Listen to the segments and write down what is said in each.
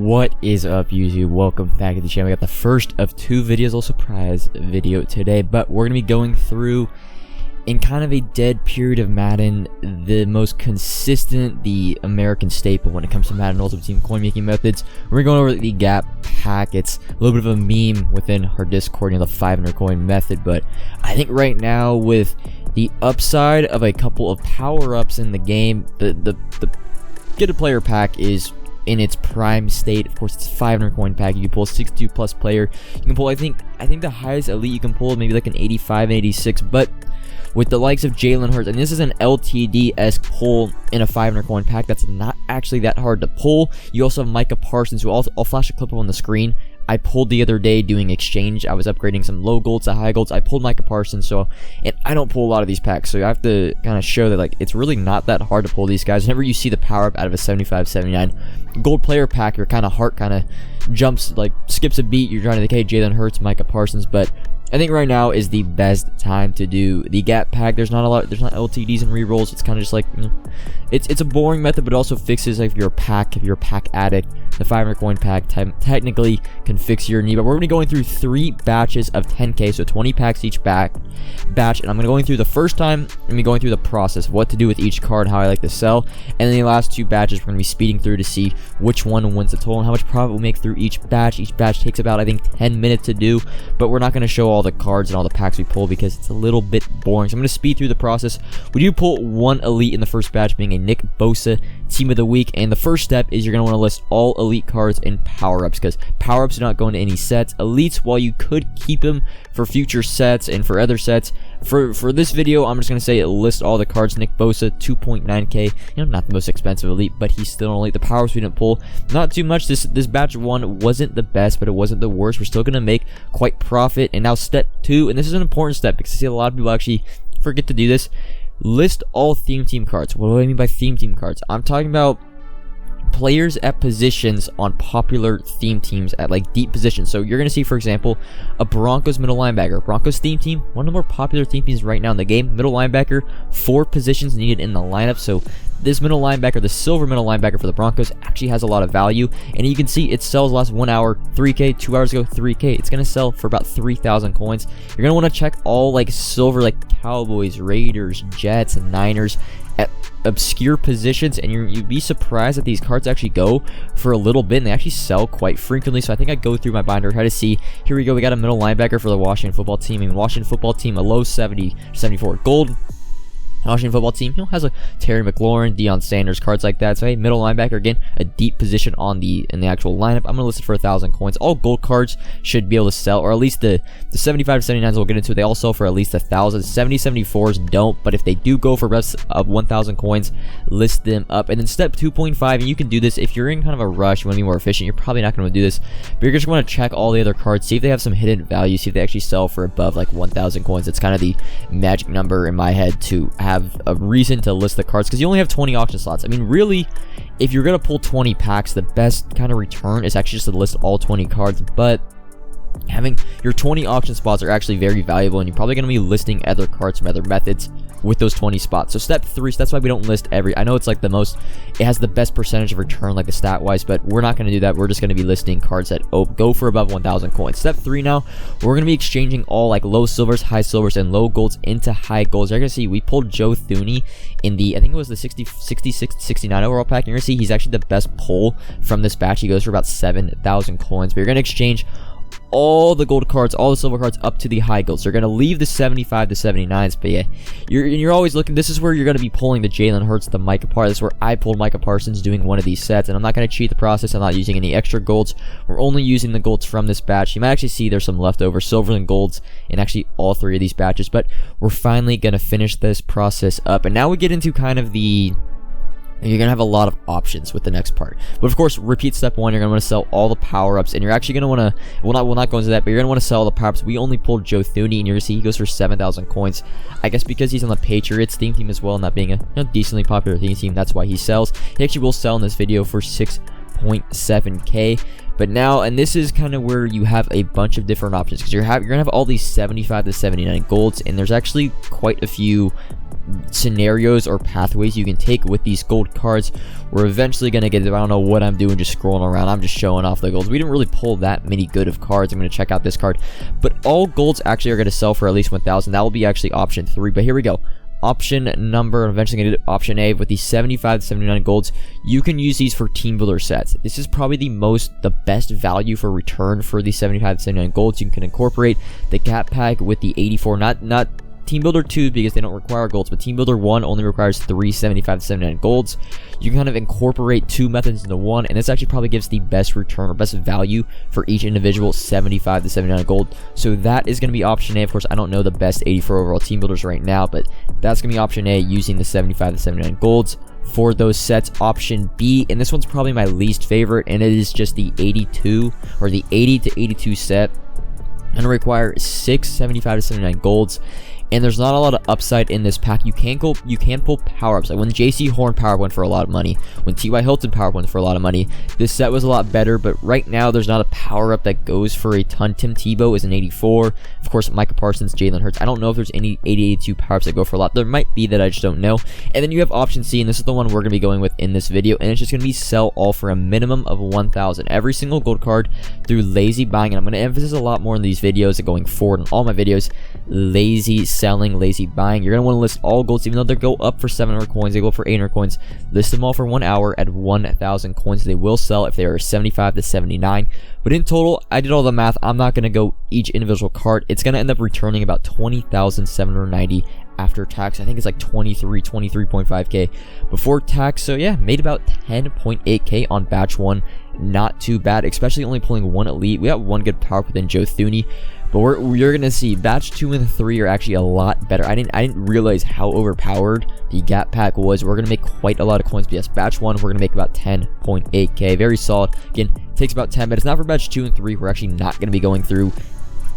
What is up, YouTube? Welcome back to the channel. We got the first of two videos, a little surprise video today, but we're gonna be going through, in kind of a dead period of Madden, the most consistent, the American staple when it comes to Madden Ultimate Team coin making methods. We're going over the gap pack. It's a little bit of a meme within our Discord, the 500 coin method, but I think right now, with the upside of a couple of power-ups in the game, the get a player pack is in its prime state. Of course, it's a 500 coin pack. You can pull a 62 plus player. You can pull, I think the highest elite you can pull maybe like an 85 and 86, but with the likes of Jalen Hurts, and this is an LTD-esque pull in a 500 coin pack, that's not actually that hard to pull. You also have Micah Parsons, who I'll flash a clip up on the screen. I pulled the other day doing exchange. I was upgrading some low golds to high golds. I pulled Micah Parsons, and I don't pull a lot of these packs, so I have to kind of show that like it's really not that hard to pull these guys. Whenever you see the power up out of a 75, 79 gold player pack, your kind of heart kind of jumps, like skips a beat. You're trying to think, hey, Jalen Hurts, Micah Parsons, but I think right now is the best time to do the gap pack. There's not LTDs and rerolls. It's kind of just like, it's a boring method, but it also fixes like if you're a pack addict. The 500 coin pack technically can fix your need, but we're going to be going through 3 batches of 10k, so 20 packs each batch, and I'm going to going through the first time. I'm going to be going through the process of what to do with each card, how I like to sell, and then the last 2 batches we're going to be speeding through to see which one wins the total and how much profit we'll make through each batch. Each batch takes about, I think, 10 minutes to do, but we're not going to show all the cards and all the packs we pull because it's a little bit boring, so I'm going to speed through the process. We do pull 1 elite in the first batch, being a Nick Bosa team of the week, and the first step is you're going to want to list all elite cards and power-ups, because power-ups do not go into any sets. Elites, while you could keep them for future sets and for other sets, for this video I'm just going to say list all the cards. Nick Bosa, 2.9k, not the most expensive elite, but he's still an elite. The power-ups we didn't pull, not too much. This batch 1 wasn't the best, but it wasn't the worst. We're still going to make quite profit. And now step 2, and this is an important step because I see a lot of people actually forget to do this. List all theme team cards. What do I mean by theme team cards? I'm talking about players at positions on popular theme teams at like deep positions. So you're going to see, for example, a Broncos middle linebacker. Broncos theme team, one of the more popular theme teams right now in the game. Middle linebacker, 4 positions needed in the lineup. So this middle linebacker, the silver middle linebacker for the Broncos, actually has a lot of value. And you can see it sells last 1 hour, 3k, 2 hours ago, 3k. It's going to sell for about 3,000 coins. You're going to want to check all like silver, like Cowboys, Raiders, Jets, and Niners at obscure positions, and you'd be surprised that these cards actually go for a little bit, and they actually sell quite frequently. So I think I go through my binder, how to see. Here we go. We got a middle linebacker for the Washington football team. Washington football team, a low 70, 74 gold. Washington football team, has a Terry McLaurin, Deion Sanders, cards like that. So hey, middle linebacker, again, a deep position in the actual lineup. I'm gonna list it for 1,000 coins. All gold cards should be able to sell, or at least the 75 to 79s we'll get into. They all sell for at least 1,000. 70, 74s don't, but if they do go for rest of 1,000 coins, list them up. And then step 2.5, and you can do this if you're in kind of a rush, you want to be more efficient. You're probably not going to do this, but you're just going to check all the other cards, see if they have some hidden value, see if they actually sell for above like 1,000 coins. It's kind of the magic number in my head to have a reason to list the cards, because you only have 20 auction slots. I mean, really, if you're gonna pull 20 packs, the best kind of return is actually just to list all 20 cards, but having your 20 auction spots are actually very valuable, and you're probably going to be listing other cards from other methods with those 20 spots. So step 3, so that's why we don't list I know it's like it has the best percentage of return, like the stat wise, but we're not going to do that. We're just going to be listing cards that go for above 1,000 coins. Step 3 now, we're going to be exchanging all like low silvers, high silvers, and low golds into high golds. You're going to see we pulled Joe Thuney in the, I think it was the 66, 69 overall pack. You're going to see he's actually the best pull from this batch. He goes for about 7,000 coins, but you're going to exchange all the gold cards, all the silver cards up to the high golds. They're going to leave the 75 to 79s, but yeah, you're always looking. This is where you're going to be pulling the Jalen Hurts, the Micah Parsons. This is where I pulled Micah Parsons doing one of these sets, and I'm not going to cheat the process. I'm not using any extra golds. We're only using the golds from this batch. You might actually see there's some leftover silver and golds in actually all 3 of these batches, but we're finally going to finish this process up, and now we get into kind of you're going to have a lot of options with the next part. But of course, repeat step 1, you're going to want to sell all the power-ups, and you're actually going to want to, we'll not go into that, but you're going to want to sell all the power-ups. We only pulled Joe Thuney, and you're going to see he goes for 7,000 coins. I guess because he's on the Patriots theme team as well, not being a decently popular theme team, that's why he sells. He actually will sell in this video for 6.7k. But now, and this is kind of where you have a bunch of different options, because you're going to have all these 75 to 79 golds, and there's actually quite a few scenarios or pathways you can take with these gold cards. We're eventually going to get it. I don't know what I'm doing, just scrolling around. I'm just showing off the golds. We didn't really pull that many good of cards. I'm going to check out this card, but all golds actually are going to sell for at least 1,000. That will be actually option 3, but here we go. Option number, I'm eventually going to do option A with these 75 to 79 golds. You can use these for team builder sets. This is probably the best value for return for these 75 to 79 golds. You can incorporate the gap pack with the 84, not Team Builder 2 because they don't require golds, but Team Builder 1 only requires 3 75 to 79 golds. You can kind of incorporate 2 methods into one, and this actually probably gives the best return or best value for each individual 75 to 79 gold. So that is going to be option A. Of course, I don't know the best 84 overall team builders right now, but that's going to be option A, using the 75 to 79 golds for those sets. Option B, and this one's probably my least favorite, and it is just the 82 or the 80 to 82 set. Going to require 6 75 to 79 golds, and there's not a lot of upside in this pack. You can pull power-ups. Like when the JC Horn power went for a lot of money, when T.Y. Hilton power went for a lot of money, this set was a lot better, but right now there's not a power-up that goes for a ton. Tim Tebow is an 84. Of course, Micah Parsons, Jalen Hurts. I don't know if there's any 80-82 power-ups that go for a lot. There might be, that I just don't know. And then you have option C, and this is the one we're going to be going with in this video, and it's just going to be sell all for a minimum of 1,000. Every single gold card through lazy buying, and I'm going to emphasize a lot more in these videos going forward in all my videos. Lazy selling, lazy buying. You're going to want to list all golds, even though they go up for 700 coins, they go up for 800 coins. List them all for 1 hour at 1,000 coins. They will sell if they are 75 to 79. But in total, I did all the math. I'm not going to go each individual card. It's going to end up returning about 20,790 after tax. I think it's like 23.5k before tax. So yeah, made about 10.8k on batch 1. Not too bad, especially only pulling 1 elite. We got 1 good power within Joe Thuney. But you're gonna see batch 2 and 3 are actually a lot better. I didn't realize how overpowered the gap pack was. We're gonna make quite a lot of coins. But yes, batch 1 we're gonna make about 10.8k. Very solid. Again, takes about 10 minutes. Not for batch 2 and 3. We're actually not gonna be going through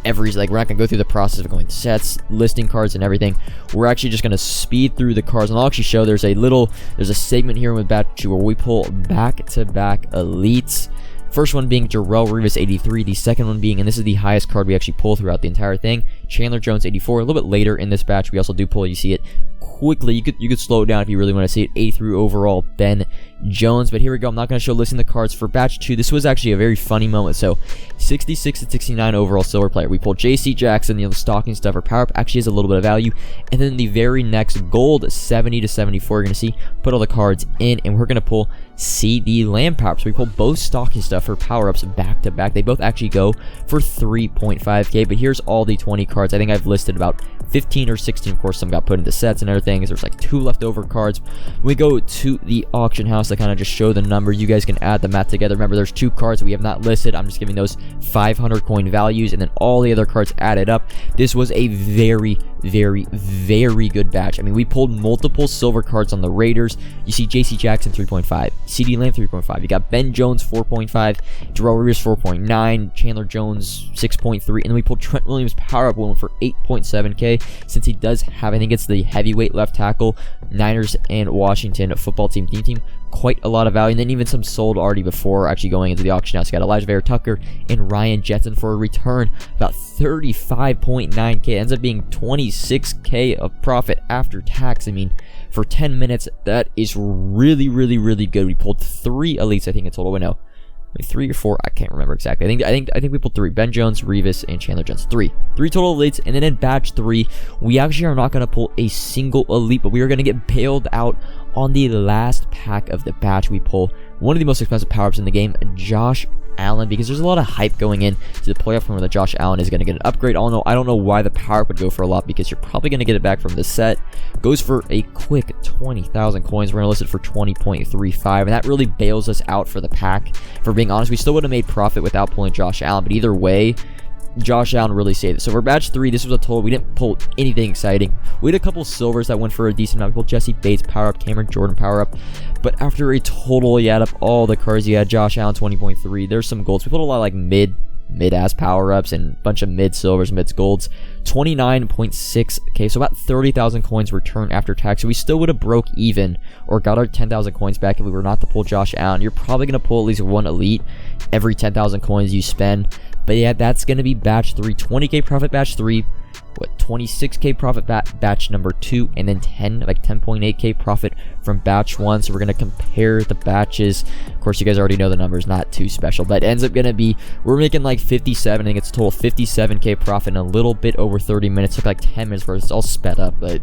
we're not gonna go through the process of going sets, listing cards, and everything. We're actually just gonna speed through the cards, and I'll actually show there's a segment here with batch 2 where we pull back-to-back elites. First one being Reroll Revis 83, the second one being, and this is the highest card we actually pull throughout the entire thing, Chandler Jones 84. A little bit later in this batch we also do pull, you see it quickly, you could slow it down if you really want to see it, 83 overall Ben Jones. But here we go, I'm not going to show listing the cards for batch 2. This was actually a very funny moment. So 66 to 69 overall silver player, we pulled JC Jackson, the stocking stuffer power up actually has a little bit of value, and then the very next gold 70 to 74, you're going to see, put all the cards in, and we're going to pull CD Lamb power ups. So we pull both stocking stuffer power ups back to back. They both actually go for 3.5k, but here's all the 20 cards. I think I've listed about 15 or 16. Of course, some got put into sets and other things. There's like 2 leftover cards. When we go to the auction house, I kind of just show the number. You guys can add the math together. Remember, there's 2 cards that we have not listed. I'm just giving those 500 coin values, and then all the other cards added up. This was a very, very, very good batch. I mean, we pulled multiple silver cards on the Raiders. You see JC Jackson 3.5, CD Lamb 3.5. You got Ben Jones 4.5, Darrell Reeves 4.9, Chandler Jones 6.3, and then we pulled Trent Williams power up one for 8.7k, since he does have, I think it's the heavyweight left tackle, Niners and Washington football team theme team. Quite a lot of value, and then even some sold already before actually going into the auction house. You got Elijah Vera Tucker and Ryan Jetson for a return about 35.9k. Ends up being 26k of profit after tax. I mean, for 10 minutes, that is really, really, really good. We pulled 3 elites, I think, in total. Wait, no, 3 or 4, I can't remember exactly. I think we pulled 3. Ben Jones, Revis, and Chandler Jones. 3 total elites, and then in batch 3, we actually are not going to pull a single elite, but we are going to get bailed out on the last pack of the batch. We pull one of the most expensive power-ups in the game, Josh Allen, because there's a lot of hype going in to the playoff where that Josh Allen is going to get an upgrade. I don't know why the power-up would go for a lot, because you're probably going to get it back from the set. Goes for a quick 20,000 coins. We're going to list it for 20.35, and that really bails us out for the pack. For being honest, we still would have made profit without pulling Josh Allen, but either way, Josh Allen really saved it. So for batch 3, this was a total. We didn't pull anything exciting. We had a couple silvers that went for a decent amount. We pulled Jesse Bates power up, Cameron Jordan power up. But after a total, you add up all the cards. You had Josh Allen 20.3. There's some golds. We pulled a lot of like mid-ass power-ups and a bunch of mid-silvers, mid-golds. 29.6k, so about 30,000 coins returned after tax. So we still would have broke even or got our 10,000 coins back if we were not to pull Josh Allen. You're probably going to pull at least 1 elite every 10,000 coins you spend. But yeah, that's going to be batch 3. 20k profit batch 3. what, 26k profit batch number 2, and then 10.8k profit from batch 1. So we're gonna compare the batches. Of course, you guys already know the numbers, not too special, but it ends up gonna be, we're making like 57. I think it's a total 57k profit in a little bit over 30 minutes. Took like 10 minutes for it. It's all sped up, but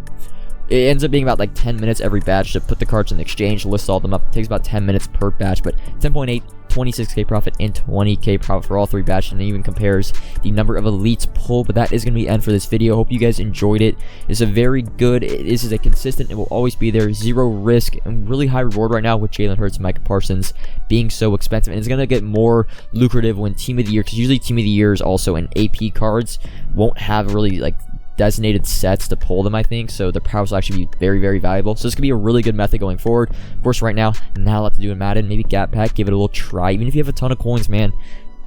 it ends up being about like 10 minutes every batch to put the cards in the exchange, list all them up. It takes about 10 minutes per batch, but 10.8, 26k profit, and 20k profit for all 3 batches, and it even compares the number of elites pulled. But that is going to be the end for this video. Hope you guys enjoyed it. It's a very good, this is a consistent, it will always be there, 0 risk, and really high reward right now with Jalen Hurts and Micah Parsons being so expensive. And it's going to get more lucrative when Team of the Year, because usually Team of the Year is also in AP cards, won't have really like designated sets to pull them, I think, so their powers will actually be very, very valuable. So this could be a really good method going forward. Of course, right now, not a lot to do in Madden. Maybe Gap Pack, give it a little try. Even if you have a ton of coins, man,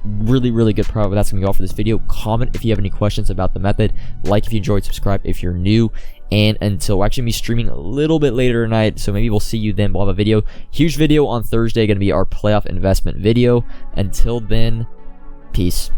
really, really good profit. That's gonna be all for this video. Comment if you have any questions about the method. Like if you enjoyed, subscribe if you're new. And until we're actually be streaming a little bit later tonight, so maybe we'll see you then. We'll have a video, huge video on Thursday, gonna be our playoff investment video. Until then, peace.